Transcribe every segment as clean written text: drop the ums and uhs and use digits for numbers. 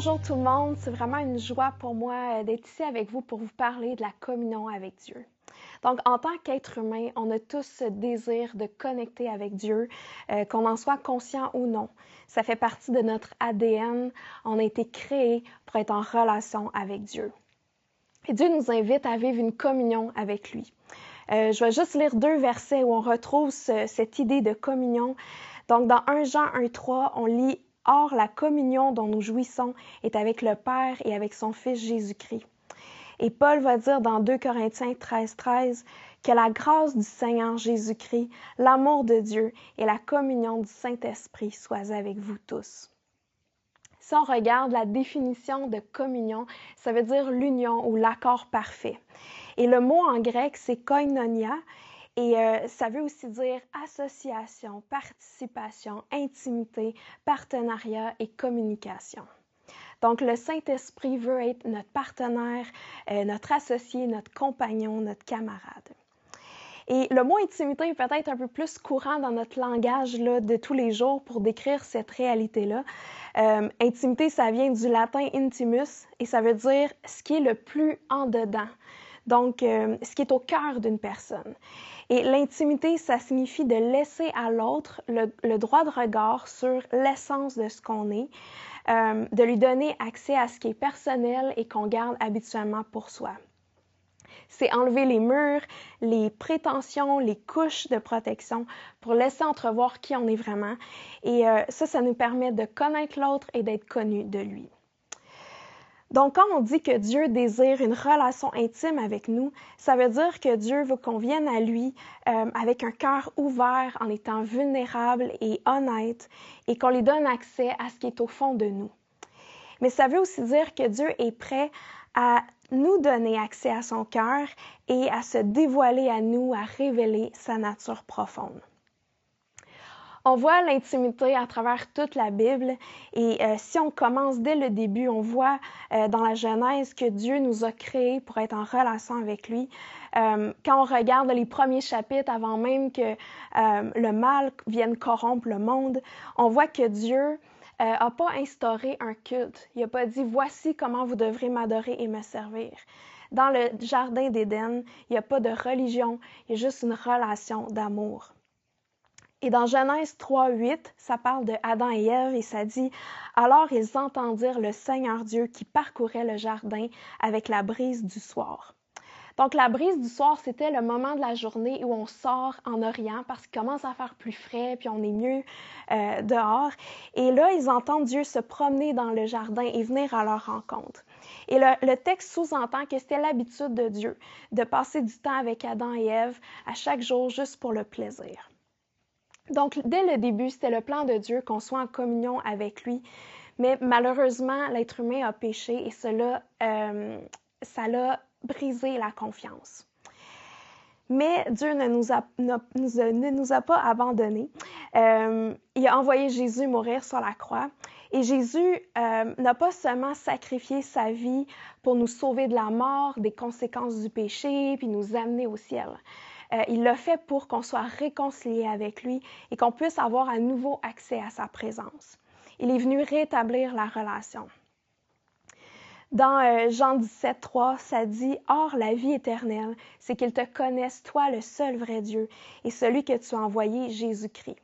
Bonjour tout le monde, c'est vraiment une joie pour moi d'être ici avec vous pour vous parler de la communion avec Dieu. Donc, en tant qu'être humain, on a tous ce désir de connecter avec Dieu, qu'on en soit conscient ou non. Ça fait partie de notre ADN, on a été créé pour être en relation avec Dieu. Et Dieu nous invite à vivre une communion avec lui. Je vais juste lire 2 versets où on retrouve cette idée de communion. Donc, dans 1 Jean 1,3, on lit « Or, la communion dont nous jouissons est avec le Père et avec son Fils Jésus-Christ. » Et Paul va dire dans 2 Corinthiens 13,13 que la grâce du Seigneur Jésus-Christ, l'amour de Dieu et la communion du Saint-Esprit soient avec vous tous. Si on regarde la définition de communion, ça veut dire l'union ou l'accord parfait. Et le mot en grec, c'est koinonia, et ça veut aussi dire association, participation, intimité, partenariat et communication. Donc, le Saint-Esprit veut être notre partenaire, notre associé, notre compagnon, notre camarade. Et le mot intimité est peut-être un peu plus courant dans notre langage là, de tous les jours pour décrire cette réalité-là. Intimité, ça vient du latin intimus et ça veut dire ce qui est le plus en dedans. Donc, ce qui est au cœur d'une personne. Et l'intimité, ça signifie de laisser à l'autre le droit de regard sur l'essence de ce qu'on est, de lui donner accès à ce qui est personnel et qu'on garde habituellement pour soi. C'est enlever les murs, les prétentions, les couches de protection pour laisser entrevoir qui on est vraiment. Et ça nous permet de connaître l'autre et d'être connu de lui. Donc, quand on dit que Dieu désire une relation intime avec nous, ça veut dire que Dieu veut qu'on vienne à lui avec un cœur ouvert, en étant vulnérable et honnête, et qu'on lui donne accès à ce qui est au fond de nous. Mais ça veut aussi dire que Dieu est prêt à nous donner accès à son cœur et à se dévoiler à nous, à révéler sa nature profonde. On voit l'intimité à travers toute la Bible et si on commence dès le début, on voit dans la Genèse que Dieu nous a créés pour être en relation avec lui. Quand on regarde les premiers chapitres, avant même que le mal vienne corrompre le monde, on voit que Dieu n'a pas instauré un culte. Il n'a pas dit « Voici comment vous devrez m'adorer et me servir ». Dans le jardin d'Éden, il n'y a pas de religion, il y a juste une relation d'amour. Et dans Genèse 3,8, ça parle de Adam et Ève et ça dit « Alors ils entendirent le Seigneur Dieu qui parcourait le jardin avec la brise du soir. » Donc la brise du soir, c'était le moment de la journée où on sort en Orient parce qu'il commence à faire plus frais puis on est mieux dehors. Et là, ils entendent Dieu se promener dans le jardin et venir à leur rencontre. Et le texte sous-entend que c'était l'habitude de Dieu de passer du temps avec Adam et Ève à chaque jour juste pour le plaisir. Donc, dès le début, c'était le plan de Dieu qu'on soit en communion avec lui. Mais malheureusement, l'être humain a péché et cela, ça l'a brisé la confiance. Mais Dieu ne nous a pas abandonnés. Il a envoyé Jésus mourir sur la croix. Et Jésus n'a pas seulement sacrifié sa vie pour nous sauver de la mort, des conséquences du péché, puis nous amener au ciel. Il l'a fait pour qu'on soit réconcilié avec lui et qu'on puisse avoir à nouveau accès à sa présence. Il est venu rétablir la relation. Dans Jean 17,3, ça dit « Or, la vie éternelle, c'est qu'ils te connaissent, toi, le seul vrai Dieu, et celui que tu as envoyé, Jésus-Christ. »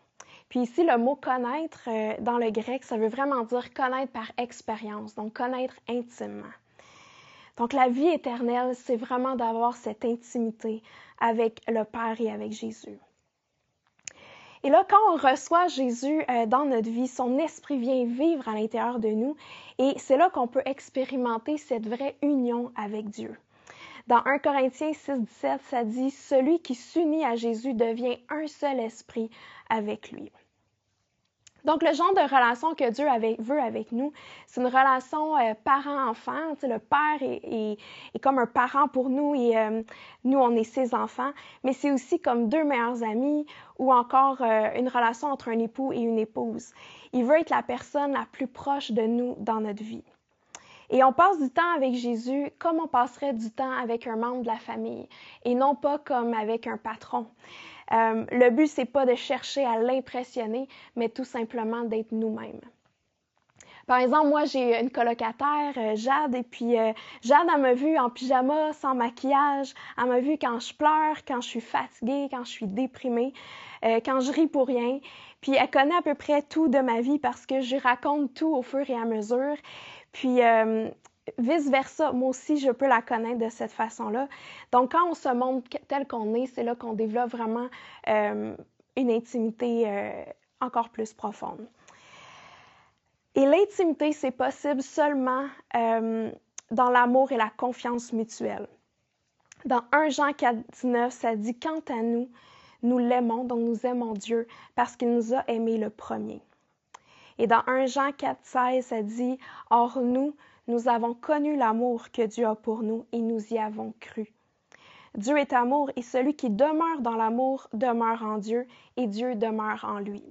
Puis ici, le mot « connaître » dans le grec, ça veut vraiment dire connaître par expérience, donc connaître intimement. Donc, la vie éternelle, c'est vraiment d'avoir cette intimité avec le Père et avec Jésus. Et là, quand on reçoit Jésus dans notre vie, son esprit vient vivre à l'intérieur de nous et c'est là qu'on peut expérimenter cette vraie union avec Dieu. Dans 1 Corinthiens 6,17, ça dit « Celui qui s'unit à Jésus devient un seul esprit avec lui ». Donc, le genre de relation que Dieu veut avec nous, c'est une relation parent-enfant. Tu sais, le Père est comme un parent pour nous et nous, on est ses enfants. Mais c'est aussi comme 2 meilleurs amis ou encore une relation entre un époux et une épouse. Il veut être la personne la plus proche de nous dans notre vie. Et on passe du temps avec Jésus comme on passerait du temps avec un membre de la famille et non pas comme avec un patron. Le but, c'est pas de chercher à l'impressionner, mais tout simplement d'être nous-mêmes. Par exemple, moi, j'ai une colocataire, Jade, et puis Jade, elle m'a vue en pyjama, sans maquillage. Elle m'a vue quand je pleure, quand je suis fatiguée, quand je suis déprimée, quand je ris pour rien. Puis elle connaît à peu près tout de ma vie parce que je raconte tout au fur et à mesure. Puis vice-versa, moi aussi, je peux la connaître de cette façon-là. Donc, quand on se montre tel qu'on est, c'est là qu'on développe vraiment une intimité encore plus profonde. Et l'intimité, c'est possible seulement dans l'amour et la confiance mutuelle. Dans 1 Jean 4,19, ça dit « Quant à nous, nous l'aimons, donc nous aimons Dieu, parce qu'il nous a aimés le premier. » Et dans 1 Jean 4,16, ça dit « Or nous avons connu l'amour que Dieu a pour nous et nous y avons cru. » Dieu est amour et celui qui demeure dans l'amour demeure en Dieu et Dieu demeure en lui.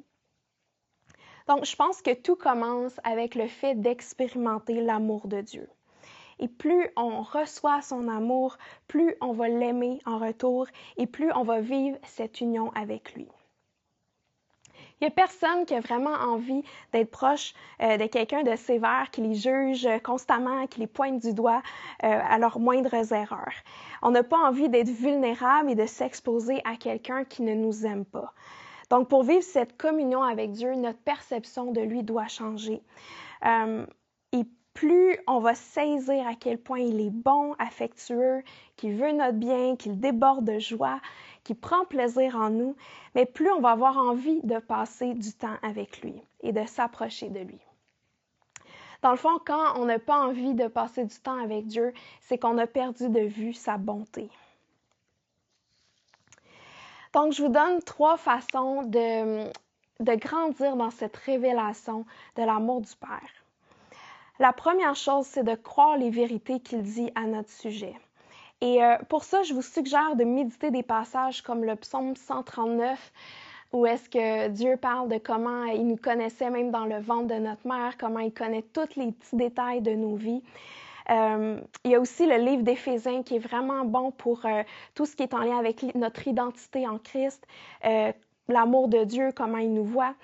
Donc, je pense que tout commence avec le fait d'expérimenter l'amour de Dieu. Et plus on reçoit son amour, plus on va l'aimer en retour et plus on va vivre cette union avec lui. Il n'y a personne qui a vraiment envie d'être proche de quelqu'un de sévère, qui les juge constamment, qui les pointe du doigt à leurs moindres erreurs. On n'a pas envie d'être vulnérable et de s'exposer à quelqu'un qui ne nous aime pas. Donc, pour vivre cette communion avec Dieu, notre perception de lui doit changer. Et plus on va saisir à quel point il est bon, affectueux, qu'il veut notre bien, qu'il déborde de joie, qu'il prend plaisir en nous, mais plus on va avoir envie de passer du temps avec lui et de s'approcher de lui. Dans le fond, quand on n'a pas envie de passer du temps avec Dieu, c'est qu'on a perdu de vue sa bonté. Donc, je vous donne 3 façons de grandir dans cette révélation de l'amour du Père. La première chose, c'est de croire les vérités qu'il dit à notre sujet. Et pour ça, je vous suggère de méditer des passages comme le psaume 139, où est-ce que Dieu parle de comment il nous connaissait même dans le ventre de notre mère, comment il connaît tous les petits détails de nos vies. Il y a aussi le livre d'Éphésiens qui est vraiment bon pour tout ce qui est en lien avec notre identité en Christ, l'amour de Dieu, comment il nous voit.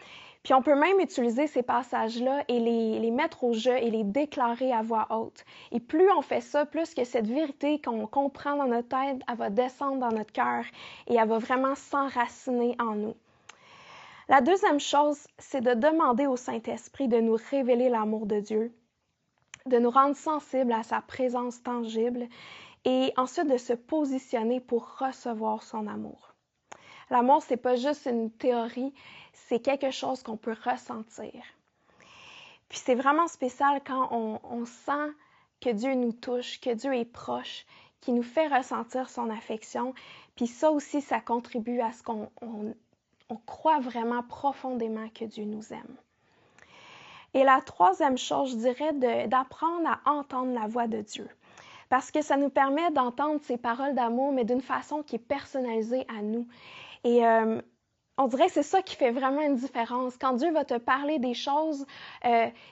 Puis on peut même utiliser ces passages-là et les mettre au jeu et les déclarer à voix haute. Et plus on fait ça, plus que cette vérité qu'on comprend dans notre tête, elle va descendre dans notre cœur et elle va vraiment s'enraciner en nous. La deuxième chose, c'est de demander au Saint-Esprit de nous révéler l'amour de Dieu, de nous rendre sensibles à sa présence tangible et ensuite de se positionner pour recevoir son amour. L'amour, c'est pas juste une théorie, c'est quelque chose qu'on peut ressentir. Puis c'est vraiment spécial quand on sent que Dieu nous touche, que Dieu est proche, qu'il nous fait ressentir son affection. Puis ça aussi, ça contribue à ce qu'on croit vraiment profondément que Dieu nous aime. Et la troisième chose, je dirais, d'apprendre à entendre la voix de Dieu. Parce que ça nous permet d'entendre ses paroles d'amour, mais d'une façon qui est personnalisée à nous. Et on dirait que c'est ça qui fait vraiment une différence. Quand Dieu va te parler des choses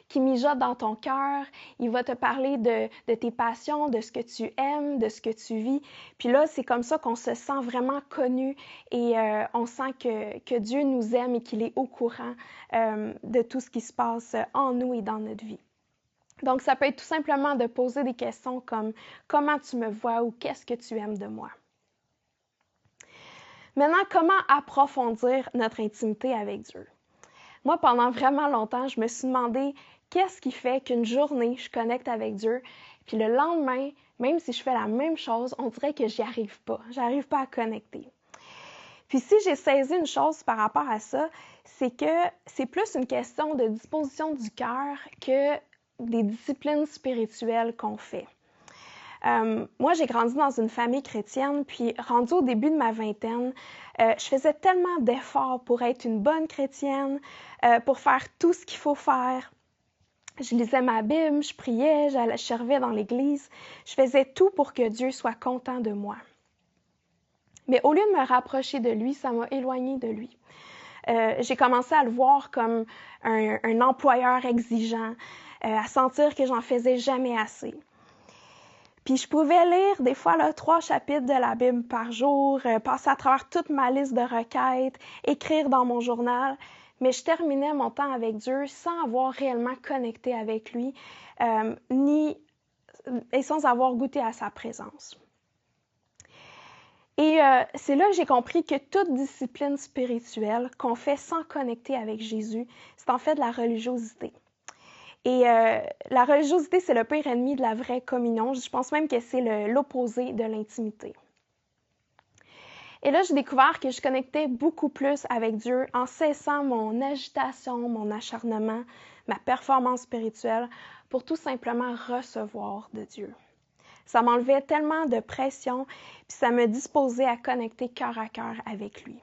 qui mijotent dans ton cœur, il va te parler de tes passions, de ce que tu aimes, de ce que tu vis. Puis là, c'est comme ça qu'on se sent vraiment connu et on sent que Dieu nous aime et qu'il est au courant de tout ce qui se passe en nous et dans notre vie. Donc, ça peut être tout simplement de poser des questions comme « Comment tu me vois » ou « Qu'est-ce que tu aimes de moi ?» Maintenant, comment approfondir notre intimité avec Dieu? Moi, pendant vraiment longtemps, je me suis demandé qu'est-ce qui fait qu'une journée, je connecte avec Dieu, puis le lendemain, même si je fais la même chose, on dirait que j'y arrive pas. J'arrive pas à connecter. Puis si j'ai saisi une chose par rapport à ça, c'est que c'est plus une question de disposition du cœur que des disciplines spirituelles qu'on fait. Moi, j'ai grandi dans une famille chrétienne, puis rendue au début de ma vingtaine, je faisais tellement d'efforts pour être une bonne chrétienne, pour faire tout ce qu'il faut faire. Je lisais ma Bible, je priais, je servais dans l'église. Je faisais tout pour que Dieu soit content de moi. Mais au lieu de me rapprocher de lui, ça m'a éloignée de lui. J'ai commencé à le voir comme un employeur exigeant, à sentir que j'en faisais jamais assez. Puis je pouvais lire des fois 3 chapitres de la Bible par jour, passer à travers toute ma liste de requêtes, écrire dans mon journal, mais je terminais mon temps avec Dieu sans avoir réellement connecté avec lui, et sans avoir goûté à sa présence. Et c'est là que j'ai compris que toute discipline spirituelle qu'on fait sans connecter avec Jésus, c'est en fait de la religiosité. Et la religiosité, c'est le pire ennemi de la vraie communion. Je pense même que c'est l'opposé de l'intimité. Et là, j'ai découvert que je connectais beaucoup plus avec Dieu en cessant mon agitation, mon acharnement, ma performance spirituelle pour tout simplement recevoir de Dieu. Ça m'enlevait tellement de pression, puis ça me disposait à connecter cœur à cœur avec lui.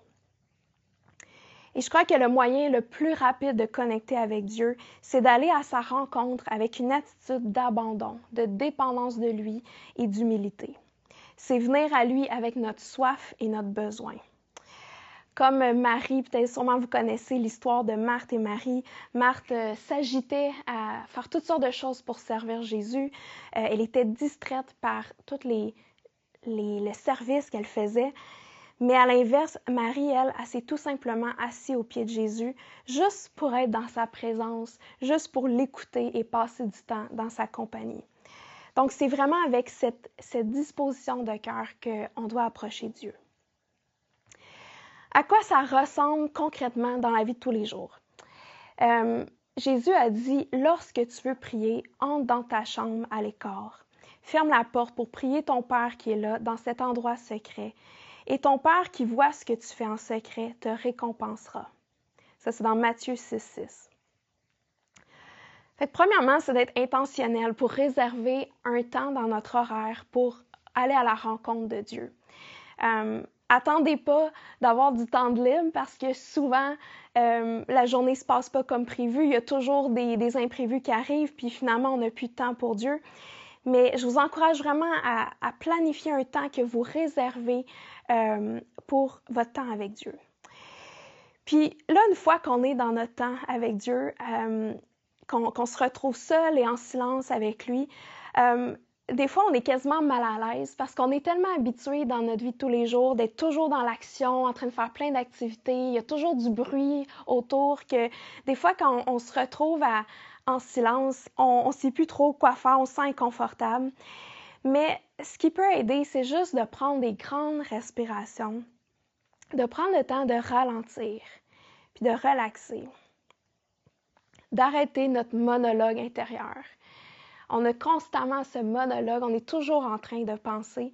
Et je crois que le moyen le plus rapide de connecter avec Dieu, c'est d'aller à sa rencontre avec une attitude d'abandon, de dépendance de lui et d'humilité. C'est venir à lui avec notre soif et notre besoin. Comme Marie, peut-être sûrement vous connaissez l'histoire de Marthe et Marie. Marthe s'agitait à faire toutes sortes de choses pour servir Jésus. Elle était distraite par tous les services qu'elle faisait. Mais à l'inverse, Marie, elle s'est tout simplement assise aux pieds de Jésus, juste pour être dans sa présence, juste pour l'écouter et passer du temps dans sa compagnie. Donc, c'est vraiment avec cette disposition de cœur qu'on doit approcher Dieu. À quoi ça ressemble concrètement dans la vie de tous les jours? Jésus a dit, lorsque tu veux prier, entre dans ta chambre à l'écart. Ferme la porte pour prier ton Père qui est là, dans cet endroit secret. Et ton Père qui voit ce que tu fais en secret te récompensera. Ça, c'est dans Matthieu 6,6. Fait que premièrement, c'est d'être intentionnel pour réserver un temps dans notre horaire pour aller à la rencontre de Dieu. Attendez pas d'avoir du temps de libre parce que souvent, la journée ne se passe pas comme prévu. Il y a toujours des imprévus qui arrivent, puis finalement, on n'a plus de temps pour Dieu. Mais je vous encourage vraiment à planifier un temps que vous réservez pour votre temps avec Dieu. Puis là, une fois qu'on est dans notre temps avec Dieu, qu'on se retrouve seul et en silence avec lui, des fois, on est quasiment mal à l'aise parce qu'on est tellement habitué dans notre vie de tous les jours d'être toujours dans l'action, en train de faire plein d'activités. Il y a toujours du bruit autour que des fois, quand on se retrouve en silence, on ne sait plus trop quoi faire, on se sent inconfortable. Mais ce qui peut aider, c'est juste de prendre des grandes respirations, de prendre le temps de ralentir, puis de relaxer, d'arrêter notre monologue intérieur. On a constamment ce monologue, on est toujours en train de penser.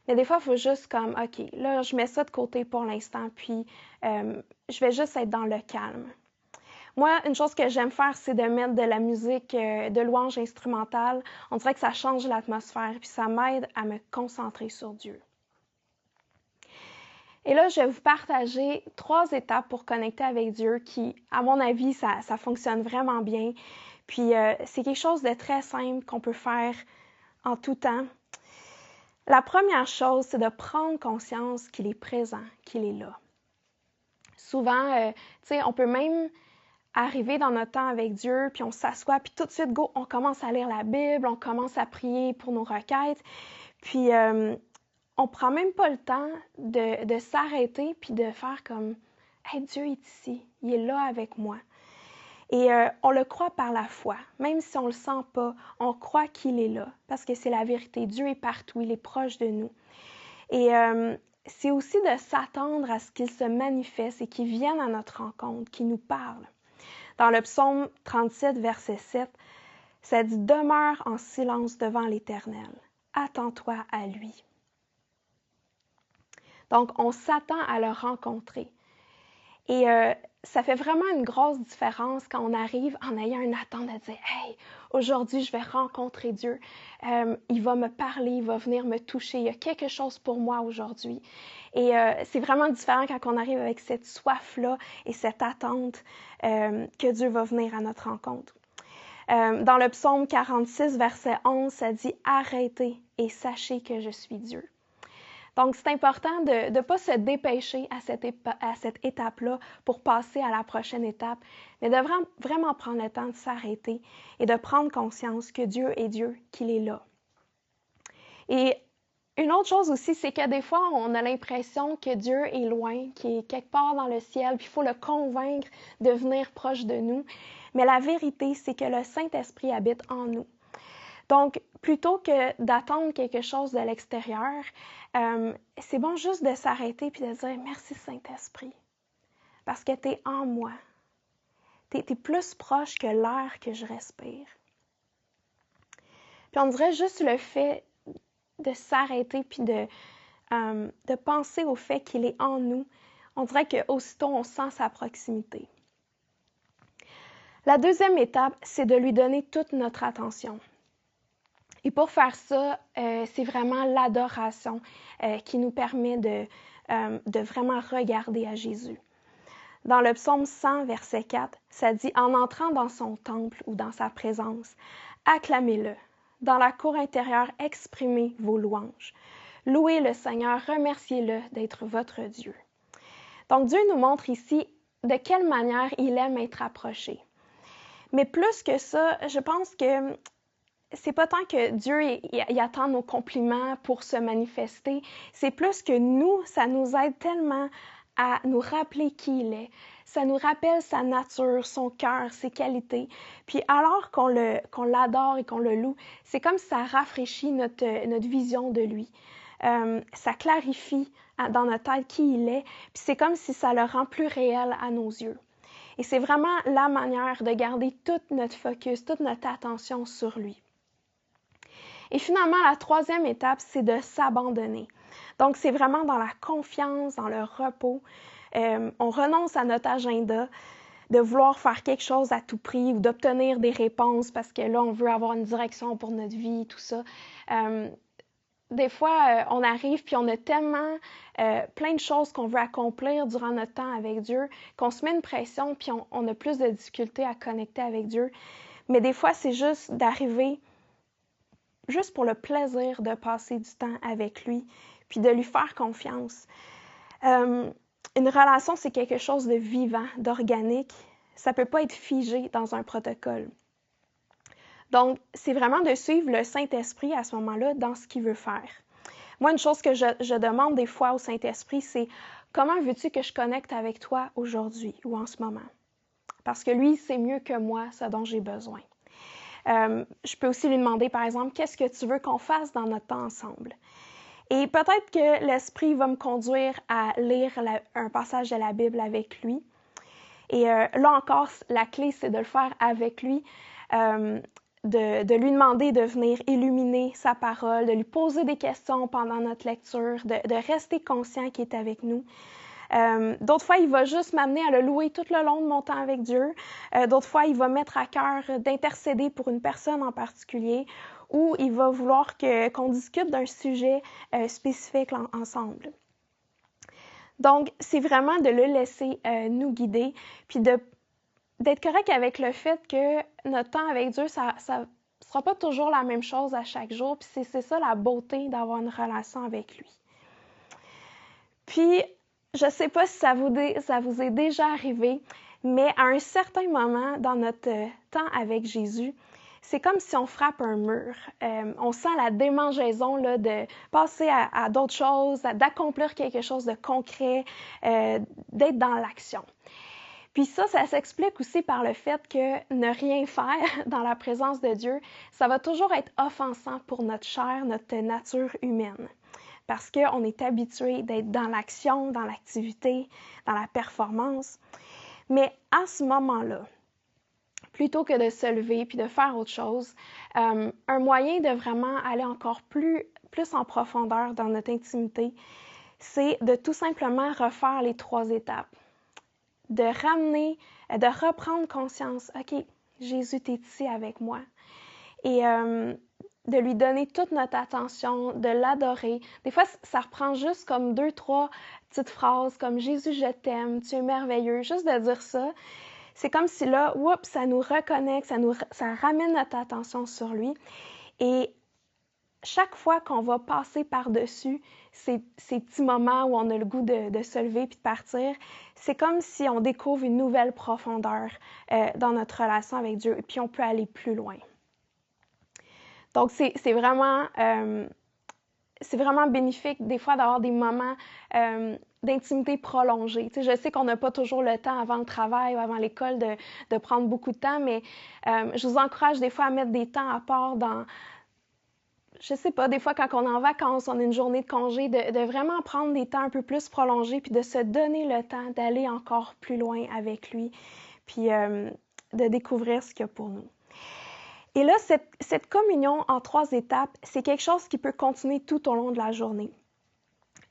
Mais des fois, il faut juste comme, OK, là, je mets ça de côté pour l'instant, puis je vais juste être dans le calme. Moi, une chose que j'aime faire, c'est de mettre de la musique de louange instrumentale. On dirait que ça change l'atmosphère, puis ça m'aide à me concentrer sur Dieu. Et là, je vais vous partager 3 étapes pour connecter avec Dieu qui, à mon avis, ça fonctionne vraiment bien. Puis, c'est quelque chose de très simple qu'on peut faire en tout temps. La première chose, c'est de prendre conscience qu'il est présent, qu'il est là. Souvent, tu sais, on peut même arriver dans notre temps avec Dieu, puis on s'assoit, puis tout de suite, go, on commence à lire la Bible, on commence à prier pour nos requêtes, puis on prend même pas le temps de s'arrêter, puis de faire comme, « Hey, Dieu est ici, il est là avec moi. » Et on le croit par la foi. Même si on ne le sent pas, on croit qu'il est là, parce que c'est la vérité. Dieu est partout, il est proche de nous. Et c'est aussi de s'attendre à ce qu'il se manifeste et qu'il vienne à notre rencontre, qu'il nous parle. Dans le psaume 37, verset 7, ça dit « Demeure en silence devant l'Éternel. Attends-toi à lui. » Donc, on s'attend à le rencontrer. Et ça fait vraiment une grosse différence quand on arrive en ayant une attente de dire « Hey, aujourd'hui, je vais rencontrer Dieu. Il va me parler, il va venir me toucher. Il y a quelque chose pour moi aujourd'hui. » Et c'est vraiment différent quand on arrive avec cette soif-là et cette attente que Dieu va venir à notre rencontre. Dans le psaume 46, verset 11, ça dit « Arrêtez et sachez que je suis Dieu. » Donc, c'est important de ne pas se dépêcher à cette étape-là pour passer à la prochaine étape, mais de vraiment prendre le temps de s'arrêter et de prendre conscience que Dieu est Dieu, qu'il est là. Et Une autre chose aussi, c'est que des fois, on a l'impression que Dieu est loin, qu'il est quelque part dans le ciel, puis il faut le convaincre de venir proche de nous. Mais la vérité, c'est que le Saint-Esprit habite en nous. Donc, plutôt que d'attendre quelque chose de l'extérieur, c'est bon juste de s'arrêter puis de dire « Merci Saint-Esprit, parce que tu es en moi. Tu es plus proche que l'air que je respire. » Puis on dirait juste le fait de s'arrêter puis de penser au fait qu'il est en nous, on dirait qu'aussitôt on sent sa proximité. La deuxième étape, c'est de lui donner toute notre attention. Et pour faire ça, c'est vraiment l'adoration qui nous permet de vraiment regarder à Jésus. Dans le psaume 100, verset 4, ça dit « En entrant dans son temple ou dans sa présence, acclamez-le. Dans la cour intérieure, exprimez vos louanges. Louez le Seigneur, remerciez-le d'être votre Dieu. » Donc Dieu nous montre ici de quelle manière il aime être approché. Mais plus que ça, je pense que c'est pas tant que Dieu il attend nos compliments pour se manifester, c'est plus que nous, ça nous aide tellement à nous rappeler qui il est. Ça nous rappelle sa nature, son cœur, ses qualités. Puis alors qu'on l'adore et qu'on le loue, c'est comme si ça rafraîchit notre vision de lui. Ça clarifie dans notre tête qui il est, puis c'est comme si ça le rend plus réel à nos yeux. Et c'est vraiment la manière de garder toute notre focus, toute notre attention sur lui. Et finalement, la troisième étape, c'est de s'abandonner. Donc, c'est vraiment dans la confiance, dans le repos. On renonce à notre agenda, de vouloir faire quelque chose à tout prix ou d'obtenir des réponses parce que là, on veut avoir une direction pour notre vie, tout ça. Des fois, on arrive puis on a tellement plein de choses qu'on veut accomplir durant notre temps avec Dieu qu'on se met une pression puis on a plus de difficultés à connecter avec Dieu. Mais des fois, c'est juste d'arriver juste pour le plaisir de passer du temps avec lui, puis de lui faire confiance. Une relation, c'est quelque chose de vivant, d'organique. Ça ne peut pas être figé dans un protocole. Donc, c'est vraiment de suivre le Saint-Esprit à ce moment-là dans ce qu'il veut faire. Moi, une chose que je demande des fois au Saint-Esprit, c'est « Comment veux-tu que je connecte avec toi aujourd'hui ou en ce moment? » Parce que lui, c'est mieux que moi ce dont j'ai besoin. Je peux aussi lui demander, par exemple, qu'est-ce que tu veux qu'on fasse dans notre temps ensemble? Et peut-être que l'Esprit va me conduire à lire un passage de la Bible avec lui. Et là encore, la clé, c'est de le faire avec lui, de lui demander de venir illuminer sa parole, de lui poser des questions pendant notre lecture, de rester conscient qu'il est avec nous. D'autres fois, il va juste m'amener à le louer tout le long de mon temps avec Dieu. D'autres fois, il va mettre à cœur d'intercéder pour une personne en particulier ou il va vouloir qu'on discute d'un sujet spécifique ensemble. Donc, c'est vraiment de le laisser nous guider, puis d'être correct avec le fait que notre temps avec Dieu, ça sera pas toujours la même chose à chaque jour, puis c'est ça la beauté d'avoir une relation avec lui. Puis, je ne sais pas si ça vous est déjà arrivé, mais à un certain moment dans notre temps avec Jésus, c'est comme si on frappe un mur. On sent la démangeaison là, de passer à d'autres choses, d'accomplir quelque chose de concret, d'être dans l'action. Puis ça s'explique aussi par le fait que ne rien faire dans la présence de Dieu, ça va toujours être offensant pour notre chair, notre nature humaine. Parce qu'on est habitué d'être dans l'action, dans l'activité, dans la performance. Mais à ce moment-là, plutôt que de se lever puis de faire autre chose, un moyen de vraiment aller encore plus en profondeur dans notre intimité, c'est de tout simplement refaire les 3 étapes. De reprendre conscience, OK, Jésus, t'es ici avec moi. Et de lui donner toute notre attention, de l'adorer. Des fois, ça reprend juste comme 2, 3 petites phrases comme « Jésus, je t'aime, tu es merveilleux », juste de dire ça. C'est comme si là, ça nous reconnecte, ça ramène notre attention sur lui. Et chaque fois qu'on va passer par-dessus ces petits moments où on a le goût de se lever puis de partir, c'est comme si on découvre une nouvelle profondeur dans notre relation avec Dieu et puis on peut aller plus loin. Donc, c'est vraiment c'est vraiment bénéfique des fois d'avoir des moments d'intimité prolongée. Tu sais, je sais qu'on n'a pas toujours le temps avant le travail ou avant l'école de prendre beaucoup de temps, mais je vous encourage des fois à mettre des temps à part dans, je sais pas, des fois quand on est en vacances, on a une journée de congé, de vraiment prendre des temps un peu plus prolongés, puis de se donner le temps d'aller encore plus loin avec lui, puis de découvrir ce qu'il y a pour nous. Et là, cette communion en 3 étapes, c'est quelque chose qui peut continuer tout au long de la journée.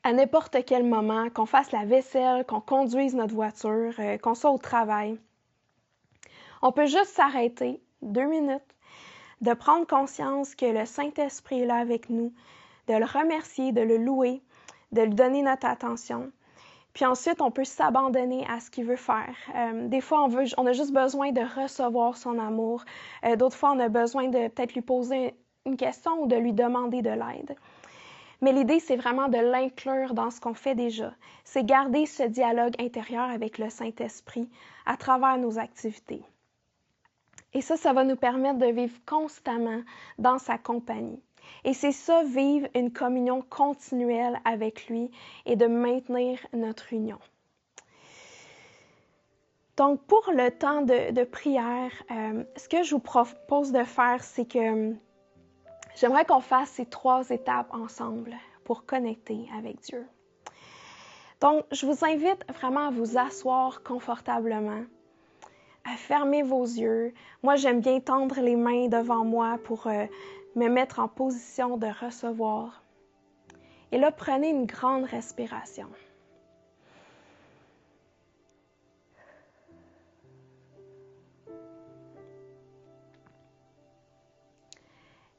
À n'importe quel moment, qu'on fasse la vaisselle, qu'on conduise notre voiture, qu'on soit au travail. On peut juste s'arrêter 2 minutes, de prendre conscience que le Saint-Esprit est là avec nous, de le remercier, de le louer, de lui donner notre attention. Puis ensuite, on peut s'abandonner à ce qu'il veut faire. Des fois, on a juste besoin de recevoir son amour. D'autres fois, on a besoin de peut-être lui poser une question ou de lui demander de l'aide. Mais l'idée, c'est vraiment de l'inclure dans ce qu'on fait déjà. C'est garder ce dialogue intérieur avec le Saint-Esprit à travers nos activités. Et ça va nous permettre de vivre constamment dans sa compagnie. Et c'est ça, vivre une communion continuelle avec lui et de maintenir notre union. Donc, pour le temps de prière, ce que je vous propose de faire, c'est que j'aimerais qu'on fasse ces 3 étapes ensemble pour connecter avec Dieu. Donc, je vous invite vraiment à vous asseoir confortablement, à fermer vos yeux. Moi, j'aime bien tendre les mains devant moi pour me mettre en position de recevoir. Et là, prenez une grande respiration.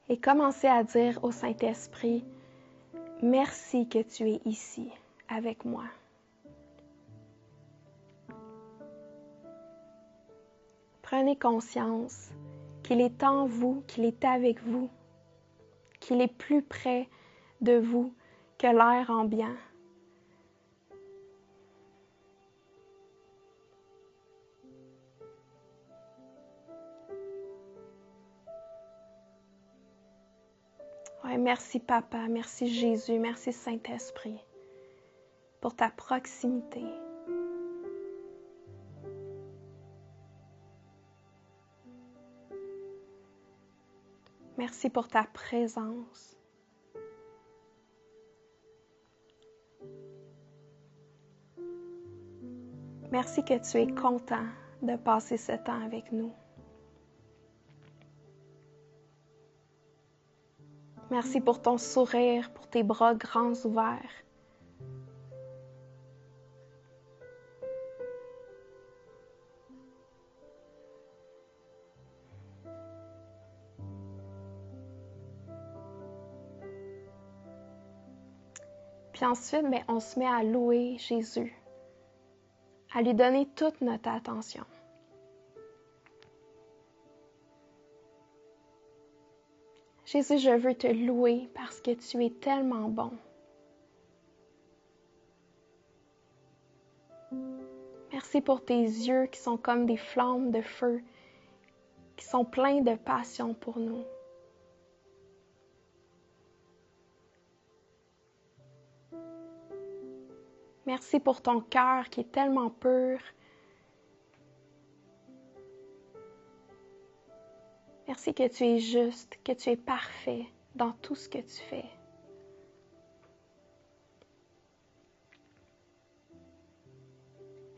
Et commencez à dire au Saint-Esprit, « Merci que tu es ici avec moi. » Prenez conscience qu'il est en vous, qu'il est avec vous, qu'il est plus près de vous que l'air ambiant. Ouais, merci Papa, merci Jésus, merci Saint-Esprit pour ta proximité. Merci pour ta présence. Merci que tu es content de passer ce temps avec nous. Merci pour ton sourire, pour tes bras grands ouverts. Puis ensuite, on se met à louer Jésus, à lui donner toute notre attention. Jésus, je veux te louer parce que tu es tellement bon. Merci pour tes yeux qui sont comme des flammes de feu, qui sont pleins de passion pour nous. Merci pour ton cœur qui est tellement pur. Merci que tu es juste, que tu es parfait dans tout ce que tu fais.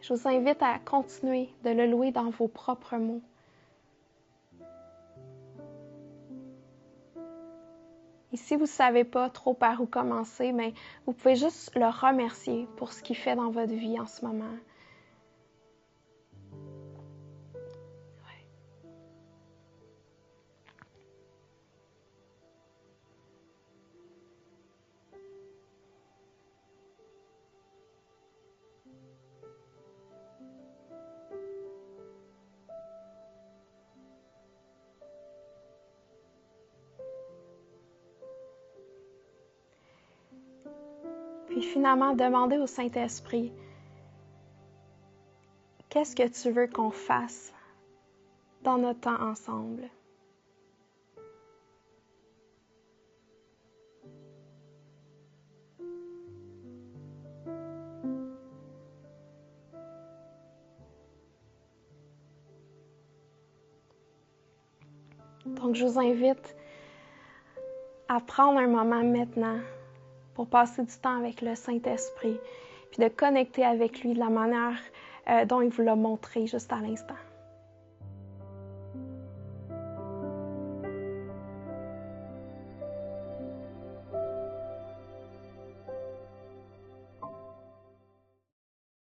Je vous invite à continuer de le louer dans vos propres mots. Et si vous ne savez pas trop par où commencer, vous pouvez juste le remercier pour ce qu'il fait dans votre vie en ce moment. Puis finalement, demandez au Saint-Esprit, qu'est-ce que tu veux qu'on fasse dans notre temps ensemble? Donc, je vous invite à prendre un moment maintenant pour passer du temps avec le Saint-Esprit, puis de connecter avec lui de la manière dont il vous l'a montré juste à l'instant.